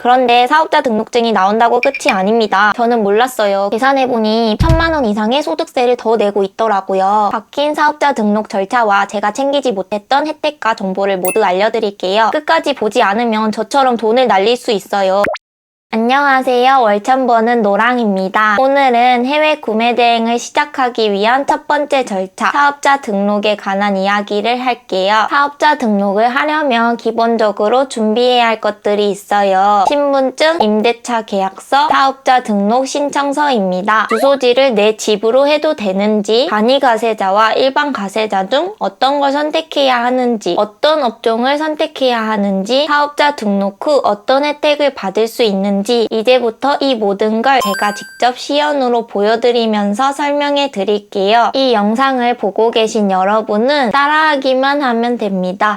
그런데 사업자 등록증이 나온다고 끝이 아닙니다. 저는 몰랐어요. 계산해보니 1,000만 원 이상의 소득세를 더 내고 있더라고요. 바뀐 사업자 등록 절차와 제가 챙기지 못했던 혜택과 정보를 모두 알려드릴게요. 끝까지 보지 않으면 저처럼 돈을 날릴 수 있어요. 안녕하세요. 월천 버는 노랑입니다. 오늘은 해외 구매 대행을 시작하기 위한 첫 번째 절차, 사업자 등록에 관한 이야기를 할게요. 사업자 등록을 하려면 기본적으로 준비해야 할 것들이 있어요. 신분증, 임대차 계약서, 사업자 등록 신청서입니다. 주소지를 내 집으로 해도 되는지, 간이 가세자와 일반 가세자 중 어떤 걸 선택해야 하는지, 어떤 업종을 선택해야 하는지, 사업자 등록 후 어떤 혜택을 받을 수 있는지, 이제부터 이 모든 걸 제가 직접 시연으로 보여드리면서 설명해 드릴게요. 이 영상을 보고 계신 여러분은 따라하기만 하면 됩니다.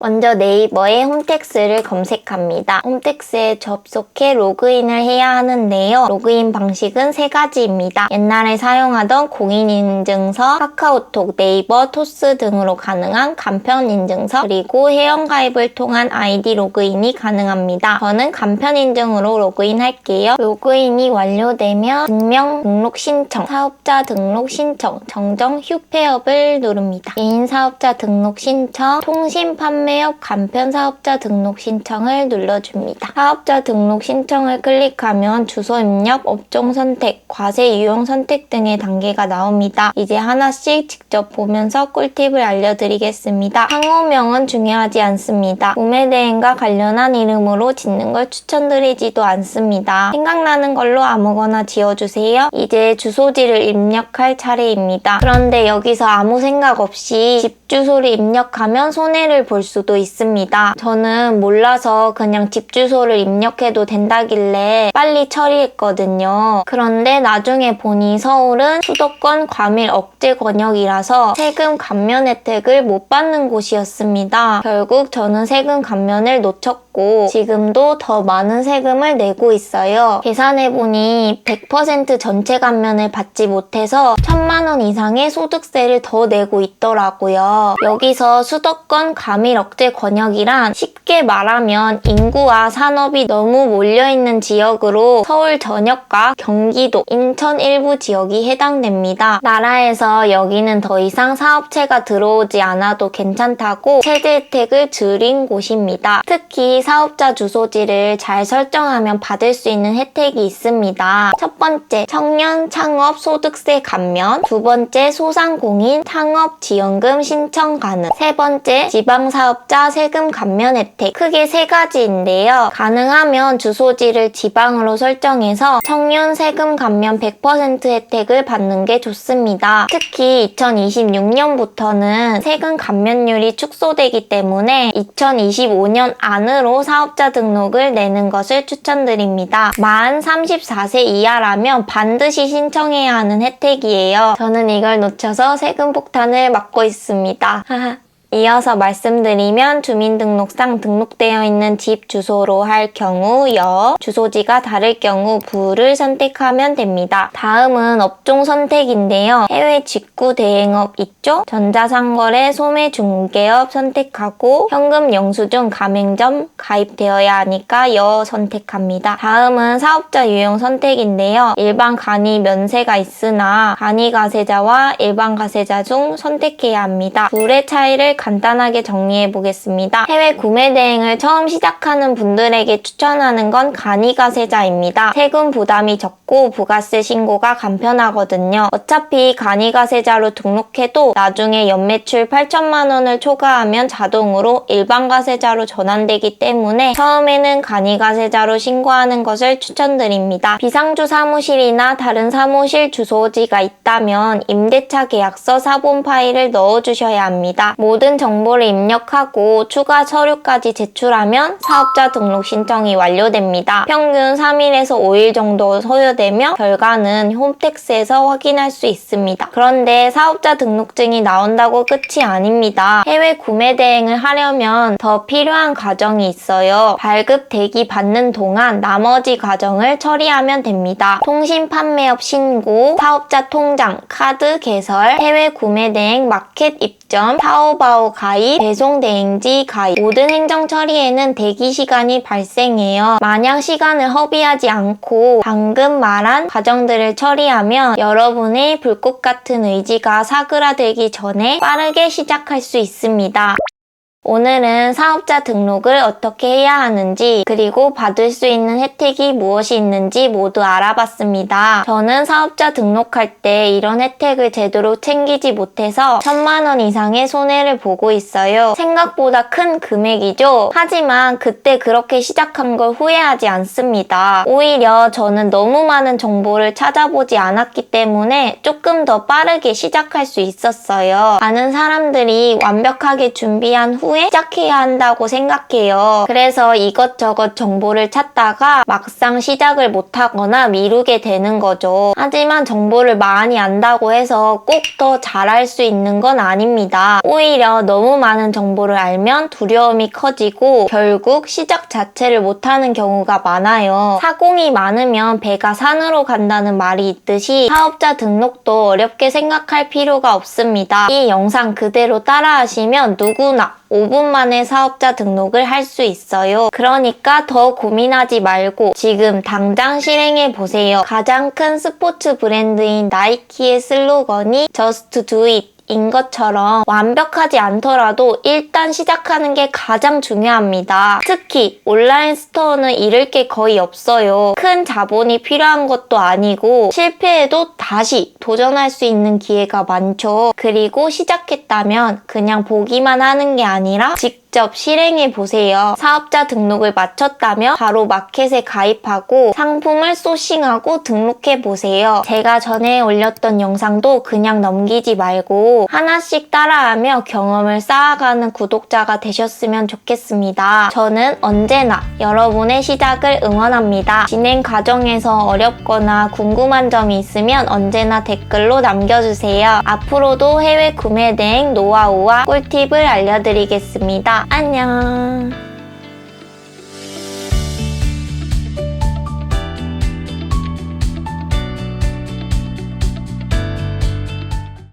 먼저 네이버에 홈택스를 검색합니다. 홈택스에 접속해 로그인을 해야 하는데요. 로그인 방식은 세 가지입니다. 옛날에 사용하던 공인인증서, 카카오톡, 네이버, 토스 등으로 가능한 간편인증서, 그리고 회원가입을 통한 아이디 로그인이 가능합니다. 저는 간편인증으로 로그인할게요. 로그인이 완료되면 증명 등록 신청, 사업자 등록 신청, 정정 휴폐업을 누릅니다. 개인 사업자 등록 신청, 통신 판매 간편 사업자 등록 신청을 눌러줍니다. 사업자 등록 신청을 클릭하면 주소 입력, 업종 선택, 과세 유형 선택 등의 단계가 나옵니다. 이제 하나씩 직접 보면서 꿀팁을 알려드리겠습니다. 상호명은 중요하지 않습니다. 구매 대행과 관련한 이름으로 짓는 걸 추천드리지도 않습니다. 생각나는 걸로 아무거나 지어주세요. 이제 주소지를 입력할 차례입니다. 그런데 여기서 아무 생각 없이 집 주소를 입력하면 손해를 볼 수도 있습니다. 저는 몰라서 그냥 집 주소를 입력해도 된다길래 빨리 처리했거든요. 그런데 나중에 보니 서울은 수도권 과밀 억제 권역이라서 세금 감면 혜택을 못 받는 곳이었습니다. 결국 저는 세금 감면을 놓쳤고 지금도 더 많은 세금을 내고 있어요. 계산해보니 100% 전체 감면을 받지 못해서 1,000만 원 이상의 소득세를 더 내고 있더라고요. 여기서 수도권 과밀 억제 권역이란 쉽게 말하면 인구와 산업이 너무 몰려있는 지역으로 서울 전역과 경기도, 인천 일부 지역이 해당됩니다. 나라에서 여기는 더 이상 사업체가 들어오지 않아도 괜찮다고 세제 혜택을 줄인 곳입니다. 특히 사업자 주소지를 잘 설정하면 받을 수 있는 혜택이 있습니다. 첫 번째, 청년 창업 소득세 감면. 두 번째, 소상공인 창업 지원금 신청 가능. 세 번째, 지방사업자 세금 감면 혜택. 크게 세 가지인데요. 가능하면 주소지를 지방으로 설정해서 청년 세금 감면 100% 혜택을 받는 게 좋습니다. 특히 2026년부터는 세금 감면율이 축소되기 때문에 2025년 안으로 사업자 등록을 내는 것을 추천드립니다. 만 34세 이하라면 반드시 신청해야 하는 혜택이에요. 저는 이걸 놓쳐서 세금 폭탄을 맞고 있습니다. 이어서 말씀드리면 주민등록상 등록되어 있는 집 주소로 할 경우 여, 주소지가 다를 경우 부를 선택하면 됩니다. 다음은 업종 선택인데요. 해외 직구 대행업 있죠? 전자상거래 소매 중개업 선택하고 현금 영수증 가맹점 가입되어야 하니까 여 선택합니다. 다음은 사업자 유형 선택인데요. 일반 간이 면세가 있으나 간이 가세자와 일반 가세자 중 선택해야 합니다. 둘의 차이를 간단하게 정리해 보겠습니다. 해외 구매 대행을 처음 시작하는 분들에게 추천하는 건 간이 가세자입니다. 세금 부담이 적고 부가세 신고가 간편하거든요. 어차피 간이 가세자로 등록해도 나중에 연매출 8천만 원을 초과하면 자동으로 일반 가세자로 전환되기 때문에 처음에는 간이 가세자로 신고하는 것을 추천드립니다. 비상주 사무실이나 다른 사무실 주소지가 있다면 임대차 계약서 사본 파일을 넣어주셔야 합니다. 모든 정보를 입력하고 추가 서류까지 제출하면 사업자 등록 신청이 완료됩니다. 평균 3일에서 5일 정도 소요되며 결과는 홈택스에서 확인할 수 있습니다. 그런데 사업자 등록증이 나온다고 끝이 아닙니다. 해외 구매 대행을 하려면 더 필요한 과정이 있어요. 발급 대기 받는 동안 나머지 과정을 처리하면 됩니다. 통신 판매업 신고, 사업자 통장, 카드 개설, 해외 구매 대행 마켓 입장 직전, 타오바오 가입, 배송 대행지 가입, 모든 행정 처리에는 대기 시간이 발생해요. 마냥 시간을 허비하지 않고 방금 말한 과정들을 처리하면 여러분의 불꽃 같은 의지가 사그라들기 전에 빠르게 시작할 수 있습니다. 오늘은 사업자 등록을 어떻게 해야 하는지, 그리고 받을 수 있는 혜택이 무엇이 있는지 모두 알아봤습니다. 저는 사업자 등록할 때 이런 혜택을 제대로 챙기지 못해서 1000만 원 이상의 손해를 보고 있어요. 생각보다 큰 금액이죠? 하지만 그때 그렇게 시작한 걸 후회하지 않습니다. 오히려 저는 너무 많은 정보를 찾아보지 않았기 때문에 조금 더 빠르게 시작할 수 있었어요. 많은 사람들이 완벽하게 준비한 후에 시작해야 한다고 생각해요. 그래서 이것저것 정보를 찾다가 막상 시작을 못하거나 미루게 되는 거죠. 하지만 정보를 많이 안다고 해서 꼭 더 잘할 수 있는 건 아닙니다. 오히려 너무 많은 정보를 알면 두려움이 커지고 결국 시작 자체를 못하는 경우가 많아요. 사공이 많으면 배가 산으로 간다는 말이 있듯이 사업자 등록도 어렵게 생각할 필요가 없습니다. 이 영상 그대로 따라하시면 누구나 5분 만에 사업자 등록을 할 수 있어요. 그러니까 더 고민하지 말고 지금 당장 실행해 보세요. 가장 큰 스포츠 브랜드인 나이키의 슬로건이 Just Do It 인 것처럼 완벽하지 않더라도 일단 시작하는 게 가장 중요합니다. 특히 온라인 스토어는 잃을 게 거의 없어요. 큰 자본이 필요한 것도 아니고 실패해도 다시 도전할 수 있는 기회가 많죠. 그리고 시작했다면 그냥 보기만 하는 게 아니라 직접 실행해 보세요. 사업자 등록을 마쳤다면 바로 마켓에 가입하고 상품을 소싱하고 등록해 보세요. 제가 전에 올렸던 영상도 그냥 넘기지 말고 하나씩 따라하며 경험을 쌓아가는 구독자가 되셨으면 좋겠습니다. 저는 언제나 여러분의 시작을 응원합니다. 진행 과정에서 어렵거나 궁금한 점이 있으면 언제나 댓글로 남겨주세요. 앞으로도 해외 구매 대행 노하우와 꿀팁을 알려드리겠습니다. 안녕.